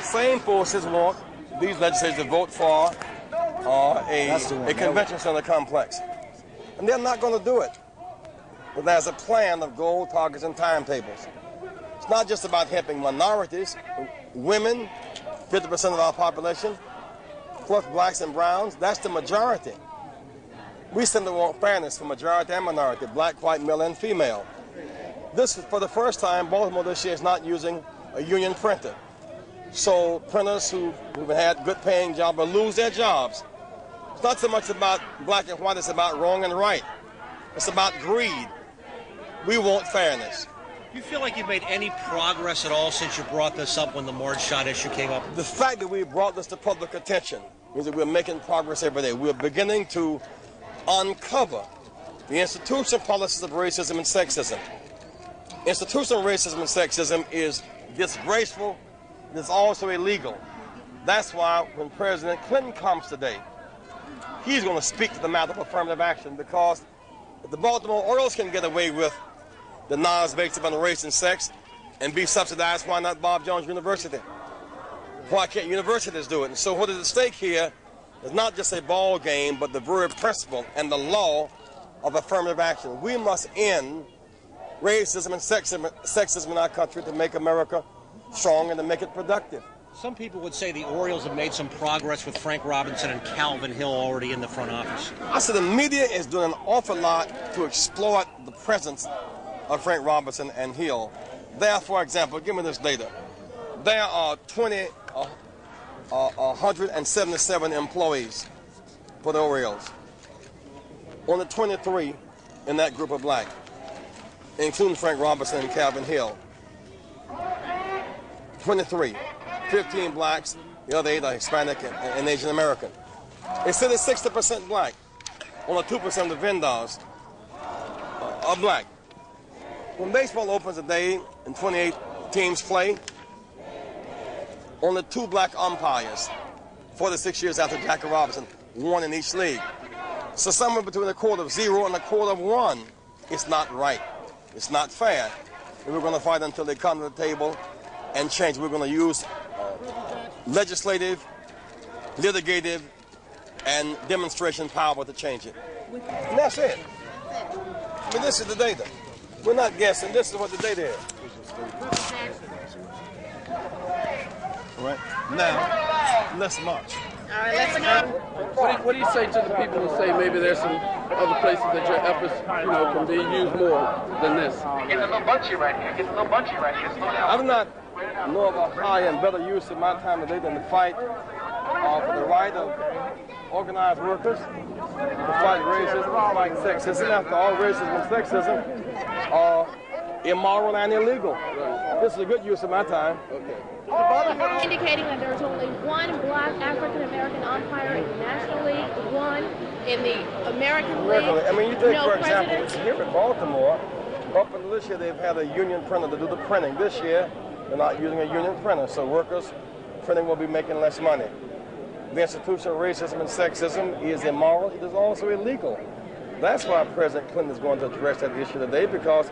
the same forces want these legislators to vote for a convention center complex. And they're not going to do it. But there's a plan of goal, targets, and timetables. It's not just about helping minorities, women, 50% of our population, plus blacks and browns. That's the majority. We simply want fairness for majority and minority, black, white, male, and female. This is for the first time, Baltimore this year is not using a union printer. So printers who've had good paying jobs will lose their jobs. It's not so much about black and white, it's about wrong and right. It's about greed. We want fairness. Do you feel like you've made any progress at all since you brought this up when the Marge Schott issue came up? The fact that we brought this to public attention means that we're making progress every day. We're beginning to uncover the institutional policies of racism and sexism. Institutional racism and sexism is disgraceful. It is also illegal. That's why when President Clinton comes today, he's going to speak to the matter of affirmative action, because if the Baltimore Orioles can get away with the knowledge based upon race and sex and be subsidized, why not Bob Jones University? Why can't universities do it? And so what is at stake here is not just a ball game, but the very principle and the law of affirmative action. We must end racism and sexism in our country to make America strong and to make it productive. Some people would say the Orioles have made some progress with Frank Robinson and Calvin Hill already in the front office. I said the media is doing an awful lot to exploit the presence of Frank Robinson and Hill. There, for example, give me this data. There are 177 employees for the Orioles. Only 23 in that group are black, including Frank Robinson and Calvin Hill. 23. 15 blacks, the other 8 are Hispanic and Asian American. They said it's 60% black. Only 2% of the vendors are black. When baseball opens today and 28 teams play, only 2 black umpires, 46 years after Jackie Robinson, 1 in each league. So somewhere between a quarter of 0 and a quarter of 1, it's not right. It's not fair. And we're going to fight until they come to the table and change. We're going to use legislative, litigative, and demonstration power to change it. And that's it. I mean, this is the data. We're not guessing. This is what the data is. All right. Now, let's march. All right, let's go. What do you say to the people who say maybe there's some other places that your efforts, can be used more than this? It's a little bunchy right here. It's a little bunchy right here. Slow down. I do not know of a higher and better use of my time today than to fight for the right of organized workers, to fight racism, to fight sexism. After all, racism and sexism are immoral and illegal. This is a good use of my time. Okay. Indicating that there's only one black African-American umpire in the National League, one in the American League. I mean, you take, no for example, president. here in Baltimore, up until this year, they've had a union printer to do the printing. This year, they're not using a union printer, so workers printing will be making less money. The institution of racism and sexism is immoral. It is also illegal. That's why President Clinton is going to address that issue today, because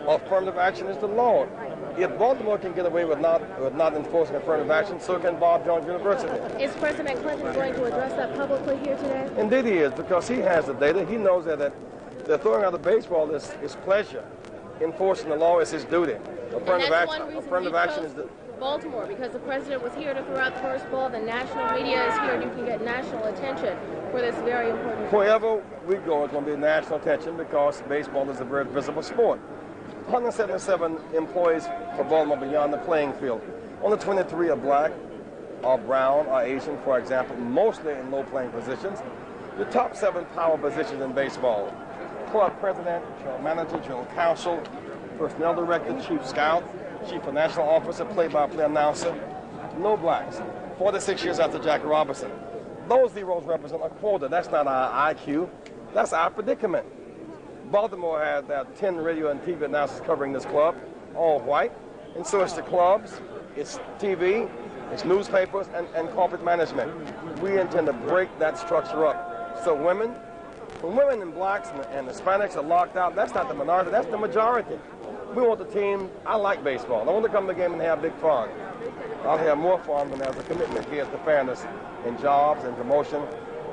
affirmative action is the law. If Baltimore can get away with not enforcing affirmative action, so can Bob Jones University. Is President Clinton going to address that publicly here today? Indeed he is, because he has the data. He knows that the throwing out of baseball is his pleasure. Enforcing the law is his duty. Affirmative action is the... Baltimore, because the president was here to throw out the first ball. The national media is here, and you can get national attention for this very important. Wherever we go, it's going to be national attention, because baseball is a very visible sport. 177 employees for Baltimore beyond the playing field. Only 23 are black, or brown, or Asian, for example, mostly in low-playing positions. The top 7 power positions in baseball: club president, general manager, general counsel, personnel director, chief scout, chief financial officer, play-by-play announcer. No blacks. 46 years after Jackie Robinson. Those zeros represent a quota. That's not our IQ. That's our predicament. Baltimore had 10 radio and TV announcers covering this club, all white. And so it's the clubs, it's TV, it's newspapers, and corporate management. We intend to break that structure up. So when women and blacks and Hispanics are locked out, that's not the minority, that's the majority. We want the team. I like baseball. I want to come to the game and have big fun. I'll have more fun when there's a commitment here to fairness in jobs and promotion,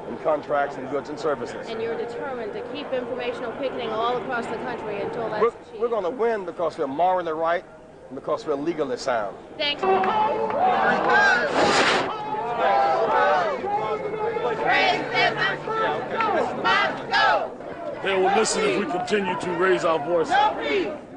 in contracts and goods and services. And you're determined to keep informational picketing all across the country until that's achieved. We're going to win because we're morally right and because we're legally sound. Thanks. They will listen if we continue to raise our voices.